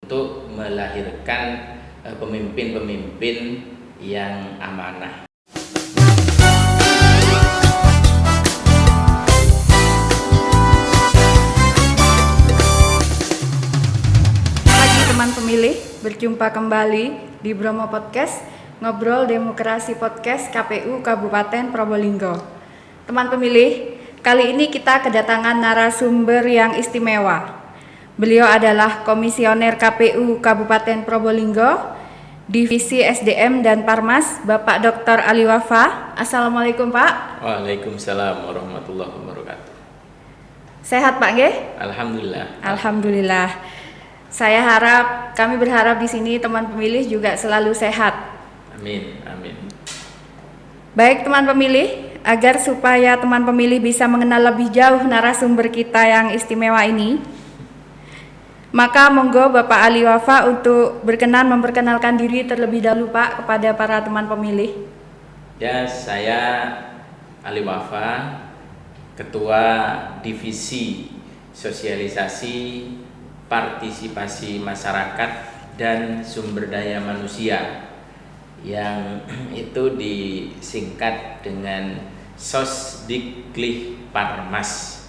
untuk melahirkan pemimpin-pemimpin yang amanah. Pagi teman pemilih, berjumpa kembali di Bromo Podcast, Ngobrol Demokrasi Podcast KPU Kabupaten Probolinggo. Teman pemilih, kali ini kita kedatangan narasumber yang istimewa. Beliau adalah Komisioner KPU Kabupaten Probolinggo, Divisi SDM dan Parmas, Bapak Dr. Ali Wafa. Assalamualaikum Pak. Waalaikumsalam warahmatullahi wabarakatuh. Sehat Pak nggih? Alhamdulillah. Alhamdulillah. Kami berharap di sini teman pemilih juga selalu sehat. Amin, amin. Baik teman pemilih, agar supaya teman pemilih bisa mengenal lebih jauh narasumber kita yang istimewa ini, maka monggo Bapak Ali Wafa untuk berkenan memperkenalkan diri terlebih dahulu Pak kepada para teman pemilih. Ya, saya Ali Wafa, Ketua Divisi Sosialisasi, Partisipasi Masyarakat dan Sumber Daya Manusia, yang itu disingkat dengan Sosdiklik Parmas.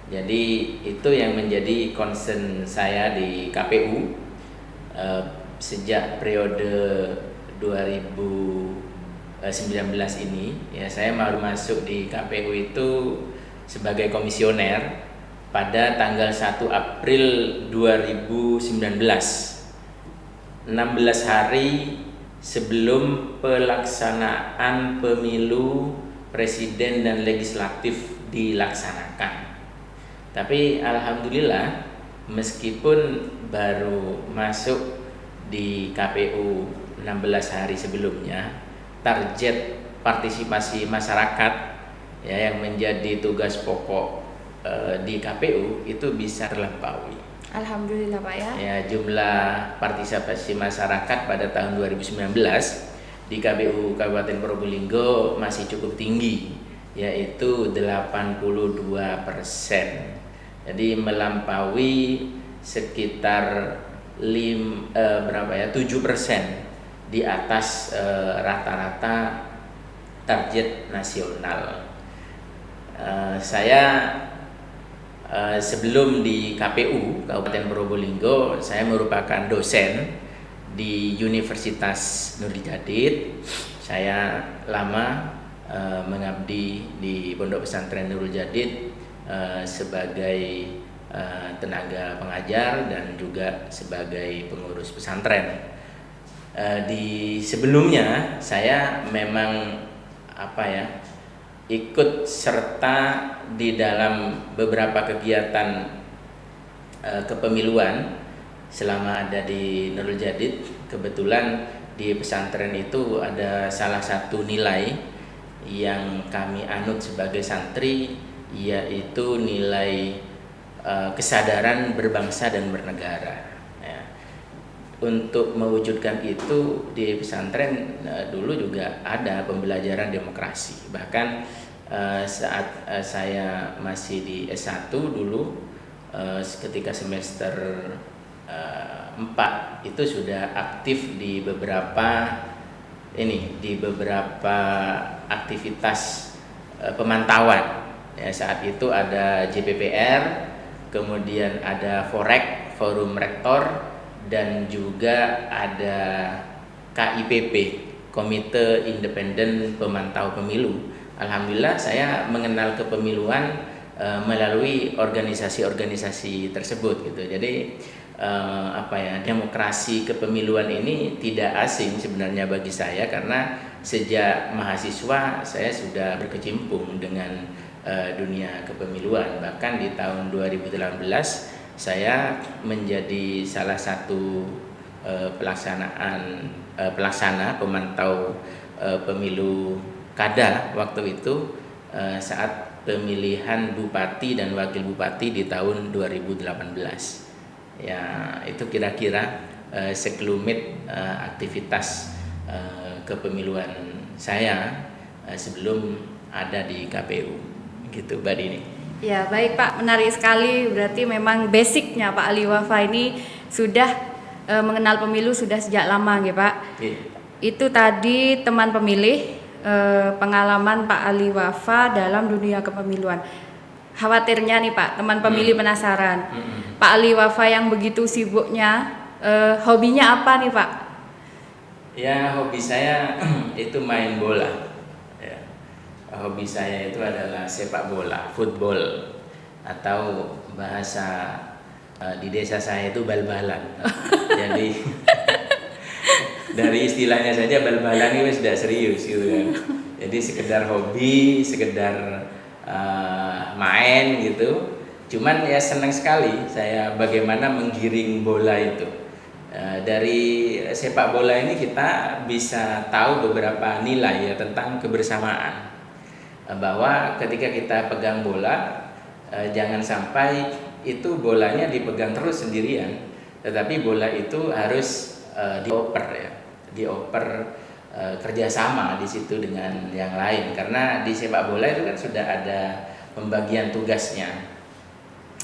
Jadi itu yang menjadi concern saya di KPU sejak periode 2019 ini. Ya, saya baru masuk di KPU itu sebagai komisioner pada tanggal 1 April 2019, 16 hari sebelum pelaksanaan pemilu presiden dan legislatif dilaksanakan. Tapi alhamdulillah, meskipun baru masuk di KPU 16 hari sebelumnya, target partisipasi masyarakat ya yang menjadi tugas pokok di KPU itu bisa terlampaui. Alhamdulillah Pak ya. Ya, jumlah partisipasi masyarakat pada tahun 2019 di KPU Kabupaten Probolinggo masih cukup tinggi, yaitu 82%. Jadi melampaui sekitar 7% di atas rata-rata target nasional. Saya sebelum di KPU Kabupaten Probolinggo, saya merupakan dosen di Universitas Nurul Jadid. Saya lama mengabdi di Pondok Pesantren Nurul Jadid sebagai tenaga pengajar dan juga sebagai pengurus pesantren. Di sebelumnya saya memang ikut serta di dalam beberapa kegiatan kepemiluan selama ada di Nurul Jadid. Kebetulan di pesantren itu ada salah satu nilai yang kami anut sebagai santri, yaitu nilai kesadaran berbangsa dan bernegara. Ya. Untuk mewujudkan itu di pesantren dulu juga ada pembelajaran demokrasi. Bahkan saat saya masih di S1 dulu, ketika semester 4 itu sudah aktif di beberapa aktivitas pemantauan. Ya, saat itu ada JPPR, kemudian ada Forek, Forum Rektor, dan juga ada KIPP, Komite Independen Pemantau Pemilu. Alhamdulillah saya mengenal kepemiluan melalui organisasi-organisasi tersebut gitu. Jadi demokrasi kepemiluan ini tidak asing sebenarnya bagi saya, karena sejak mahasiswa saya sudah berkecimpung dengan dunia kepemiluan. Bahkan di tahun 2018 saya menjadi salah satu pelaksana pemantau pemilu kada waktu itu saat pemilihan bupati dan wakil bupati di tahun 2018. Ya, itu kira-kira sekelumit aktivitas kepemiluan saya sebelum ada di KPU. Gitu Mbak Dini. Ya baik Pak, menarik sekali. Berarti memang basicnya Pak Ali Wafa ini sudah mengenal pemilu sudah sejak lama nggih Pak. Itu tadi teman pemilih pengalaman Pak Ali Wafa dalam dunia kepemiluan. Khawatirnya nih Pak, teman pemilih penasaran. Pak Ali Wafa yang begitu sibuknya, hobinya apa nih Pak? Ya, hobi saya itu main bola. Ya. Hobi saya itu adalah sepak bola, football, atau bahasa di desa saya itu bal-balan. Jadi dari istilahnya saja bal-balan itu sudah serius gitu kan. Jadi sekedar hobi, sekedar main gitu. Cuman ya senang sekali saya bagaimana menggiring bola itu. Dari sepak bola ini kita bisa tahu beberapa nilai ya tentang kebersamaan. Bahwa ketika kita pegang bola, jangan sampai itu bolanya dipegang terus sendirian, tetapi bola itu harus dioper ya, dioper kerjasama di situ dengan yang lain. Karena di sepak bola itu kan sudah ada pembagian tugasnya.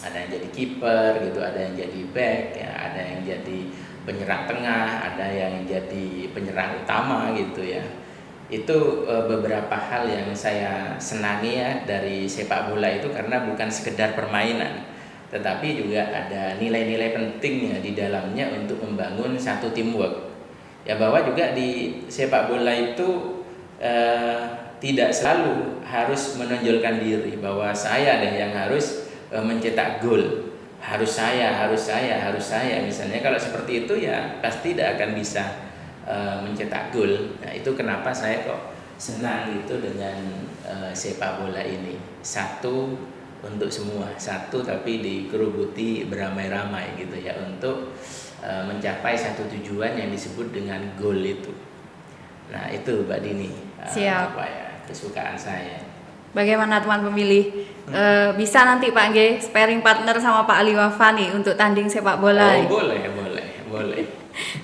Ada yang jadi kiper gitu, ada yang jadi back, ya, ada yang jadi penyerang tengah, ada yang jadi penyerang utama gitu ya. Itu beberapa hal yang saya senangi ya dari sepak bola itu, karena bukan sekedar permainan, tetapi juga ada nilai-nilai pentingnya di dalamnya untuk membangun satu teamwork. Ya, bahwa juga di sepak bola itu tidak selalu harus menonjolkan diri bahwa saya deh yang harus mencetak gol. Harus saya misalnya. Kalau seperti itu ya pasti tidak akan bisa mencetak gol. Nah, itu kenapa saya kok senang gitu dengan sepak bola ini. Satu untuk semua, satu tapi dikerubuti beramai-ramai gitu ya, untuk mencapai satu tujuan yang disebut dengan gol itu. Nah, itu Mbak Dini, apa ya, kesukaan saya. Bagaimana teman pemilih? Bisa nanti Pak G sparring partner sama Pak Ali Wafa nih untuk tanding sepak bola. Oh, boleh.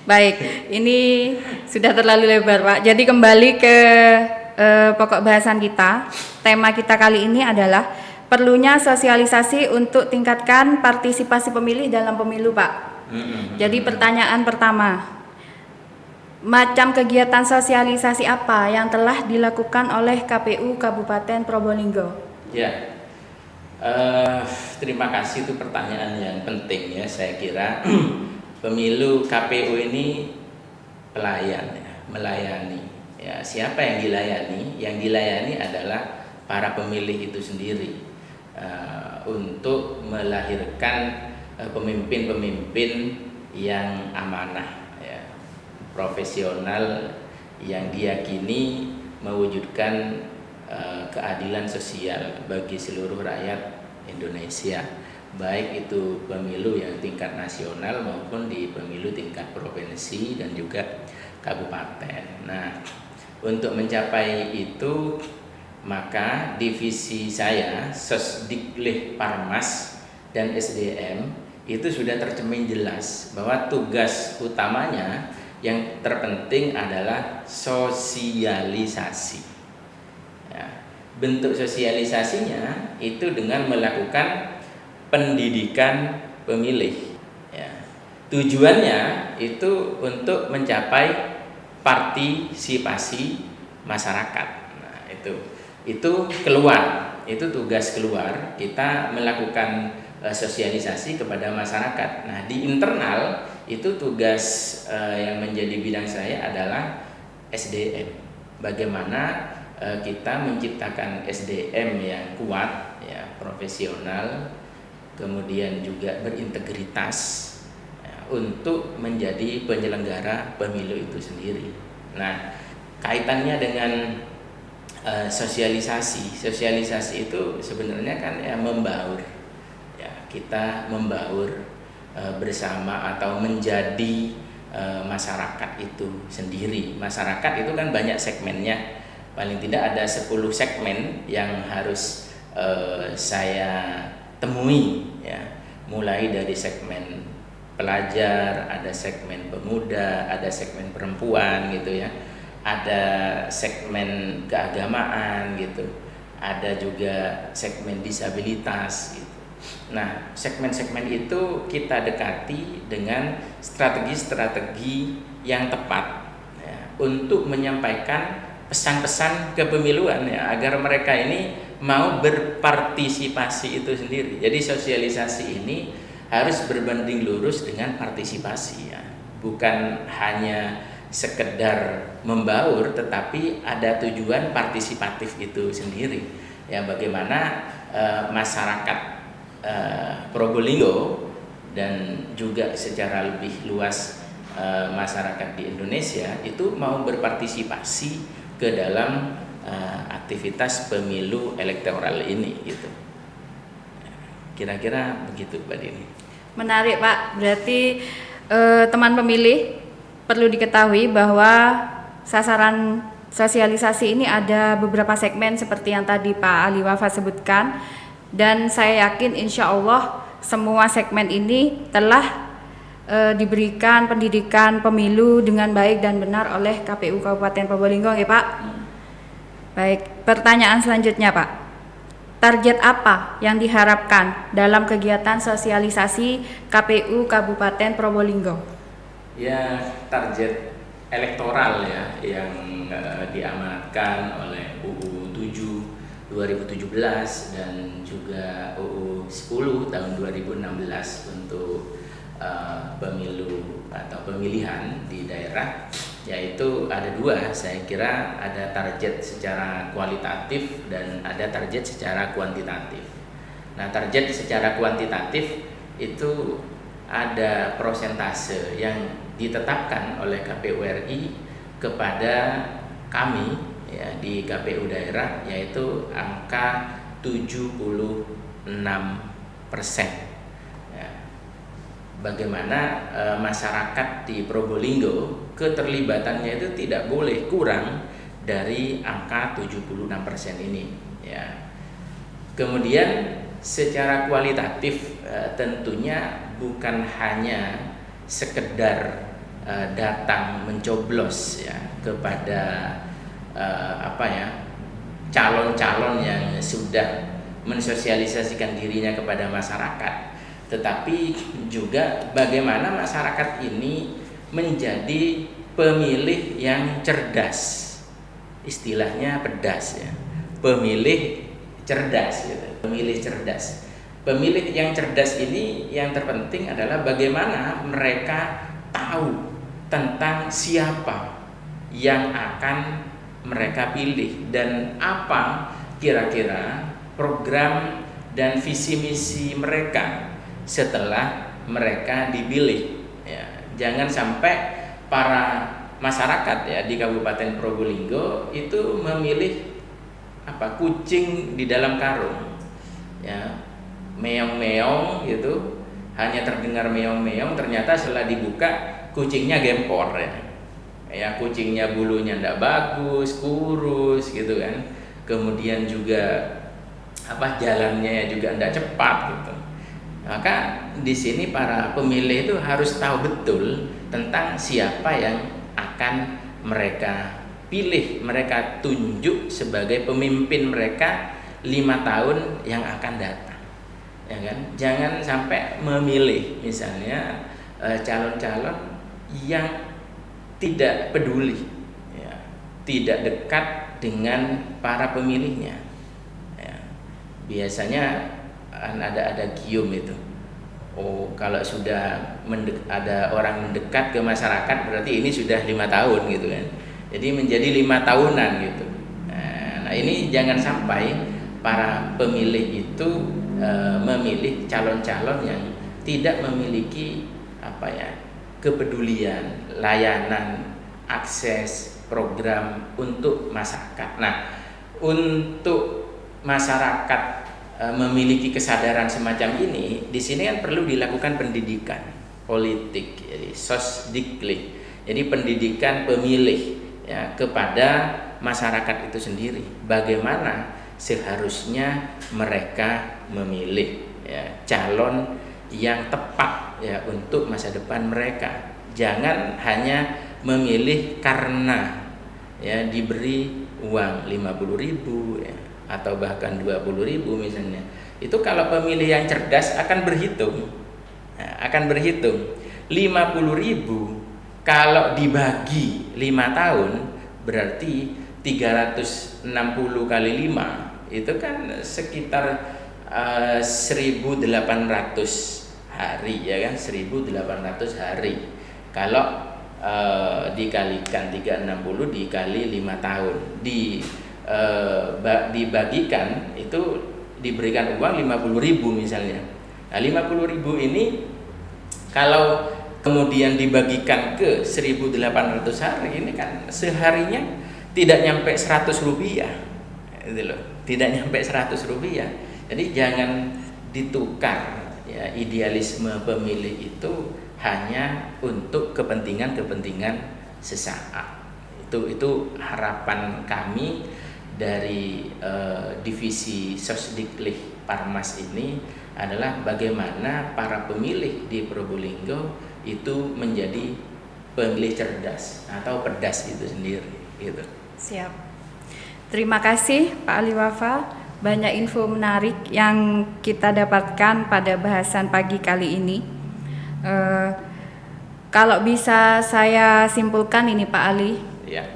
Baik, ini sudah terlalu lebar Pak. Jadi kembali ke pokok bahasan kita. Tema kita kali ini adalah perlunya sosialisasi untuk tingkatkan partisipasi pemilih dalam pemilu Pak. Jadi pertanyaan pertama, macam kegiatan sosialisasi apa yang telah dilakukan oleh KPU Kabupaten Probolinggo? Ya, terima kasih, itu pertanyaan yang penting ya. Saya kira pemilu KPU ini pelayan ya, melayani. Ya, siapa yang dilayani? Yang dilayani adalah para pemilih itu sendiri, untuk melahirkan pemimpin-pemimpin yang amanah, ya, profesional, yang diyakini mewujudkan keadilan sosial bagi seluruh rakyat Indonesia, baik itu pemilu yang tingkat nasional maupun di pemilu tingkat provinsi dan juga kabupaten. Nah, untuk mencapai itu maka divisi saya Sosdiklik Parmas dan SDM itu sudah tercermin jelas bahwa tugas utamanya yang terpenting adalah sosialisasi. Ya, bentuk sosialisasinya itu dengan melakukan pendidikan pemilih. Ya, tujuannya itu untuk mencapai partisipasi masyarakat. Nah, itu keluar, itu tugas keluar, kita melakukan sosialisasi kepada masyarakat. Nah, di internal itu tugas yang menjadi bidang saya adalah SDM. Bagaimana kita menciptakan SDM yang kuat, ya, profesional, kemudian juga berintegritas, ya, untuk menjadi penyelenggara pemilu itu sendiri. Nah, kaitannya dengan sosialisasi itu sebenarnya kan ya membaur. Kita membaur bersama atau menjadi masyarakat itu sendiri. Masyarakat itu kan banyak segmennya, paling tidak ada 10 segmen yang harus saya temui, ya. Mulai dari segmen pelajar, ada segmen pemuda, ada segmen perempuan gitu ya, ada segmen keagamaan gitu, ada juga segmen disabilitas gitu. Nah, segmen-segmen itu kita dekati dengan strategi-strategi yang tepat ya, untuk menyampaikan pesan-pesan kepemiluan ya, agar mereka ini mau berpartisipasi itu sendiri. Jadi sosialisasi ini harus berbanding lurus dengan partisipasi ya. Bukan hanya sekedar membaur, tetapi ada tujuan partisipatif itu sendiri ya, bagaimana masyarakat Probolinggo dan juga secara lebih luas masyarakat di Indonesia itu mau berpartisipasi ke dalam aktivitas pemilu elektoral ini gitu. Kira-kira begitu Mbak Dini. Menarik Pak, berarti teman pemilih perlu diketahui bahwa sasaran sosialisasi ini ada beberapa segmen seperti yang tadi Pak Ali Wafa sebutkan, dan saya yakin insya Allah semua segmen ini telah diberikan pendidikan pemilu dengan baik dan benar oleh KPU Kabupaten Probolinggo ya Pak. Baik, pertanyaan selanjutnya Pak, target apa yang diharapkan dalam kegiatan sosialisasi KPU Kabupaten Probolinggo? Ya, target elektoral ya yang diamanatkan oleh UU 7 2017 dan juga UU 10 tahun 2016 untuk pemilu atau pemilihan di daerah, yaitu ada dua. Saya kira ada target secara kualitatif dan ada target secara kuantitatif. Nah, target secara kuantitatif itu ada prosentase yang ditetapkan oleh KPU RI kepada kami ya di KPU daerah, yaitu angka 76%. Ya. Bagaimana masyarakat di Probolinggo keterlibatannya itu tidak boleh kurang dari angka 76% ini ya. Kemudian secara kualitatif tentunya bukan hanya sekedar datang mencoblos ya kepada calon-calon yang sudah mensosialisasikan dirinya kepada masyarakat, tetapi juga bagaimana masyarakat ini menjadi pemilih yang cerdas, istilahnya pedas ya, pemilih cerdas gitu. Pemilih cerdas. Pemilih yang cerdas ini yang terpenting adalah bagaimana mereka tahu tentang siapa yang akan mereka pilih dan apa kira-kira program dan visi misi mereka setelah mereka dipilih ya. Jangan sampai para masyarakat ya di Kabupaten Probolinggo itu memilih kucing di dalam karung ya, meong-meong gitu, hanya terdengar meong-meong, ternyata setelah dibuka kucingnya gempor ya, kucingnya bulunya ndak bagus, kurus gitu kan, kemudian juga jalannya juga ndak cepat gitu. Maka di sini para pemilih itu harus tahu betul tentang siapa yang akan mereka pilih, mereka tunjuk sebagai pemimpin mereka 5 tahun yang akan datang ya kan. Jangan sampai memilih misalnya calon-calon yang tidak peduli ya, tidak dekat dengan para pemilihnya ya. Biasanya ada gium itu, kalau sudah ada orang mendekat ke masyarakat berarti ini sudah 5 tahun gitu kan, jadi menjadi 5 tahunan gitu. Nah ini jangan sampai para pemilih itu memilih calon-calon yang tidak memiliki kepedulian, layanan, akses, program untuk masyarakat. Nah, untuk masyarakat memiliki kesadaran semacam ini, di sini kan perlu dilakukan pendidikan politik, jadi sosdiklik, jadi pendidikan pemilih ya, kepada masyarakat itu sendiri. Bagaimana seharusnya mereka memilih ya, calon yang tepat ya untuk masa depan mereka. Jangan hanya memilih karena ya diberi uang 50.000 ya, atau bahkan 20.000 misalnya. Itu kalau pemilih yang cerdas akan berhitung. Nah, akan berhitung 50.000 kalau dibagi 5 tahun berarti 360 kali 5 itu kan sekitar 1.800 hari ya kan, 1.800 hari. Kalau dikalikan 360 dikali 5 tahun dibagikan itu diberikan uang 50.000 misalnya. Nah 50.000 ini kalau kemudian dibagikan ke 1.800 hari ini kan seharinya tidak nyampe 100 rupiah itu loh, tidak nyampe 100 rupiah. Jadi jangan ditukar ya, idealisme pemilih itu hanya untuk kepentingan sesaat. Itu harapan kami dari divisi Sosdiklik Parmas ini adalah bagaimana para pemilih di Probolinggo itu menjadi pemilih cerdas atau pedas itu sendiri gitu. Siap. Terima kasih Pak Ali Wafa. Banyak info menarik yang kita dapatkan pada bahasan pagi kali ini. Kalau bisa saya simpulkan ini Pak Ali, Ya.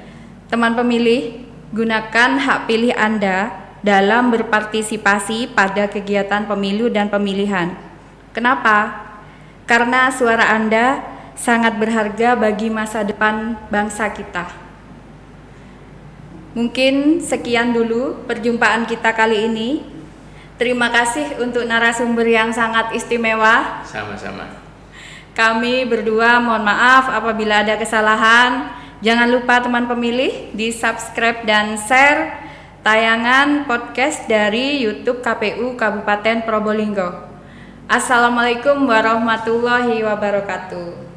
teman pemilih, gunakan hak pilih Anda dalam berpartisipasi pada kegiatan pemilu dan pemilihan. Kenapa? Karena suara Anda sangat berharga bagi masa depan bangsa kita. Mungkin sekian dulu perjumpaan kita kali ini. Terima kasih untuk narasumber yang sangat istimewa. Sama-sama. Kami berdua mohon maaf apabila ada kesalahan. Jangan lupa teman pemilih di subscribe dan share tayangan podcast dari YouTube KPU Kabupaten Probolinggo. Assalamualaikum warahmatullahi wabarakatuh.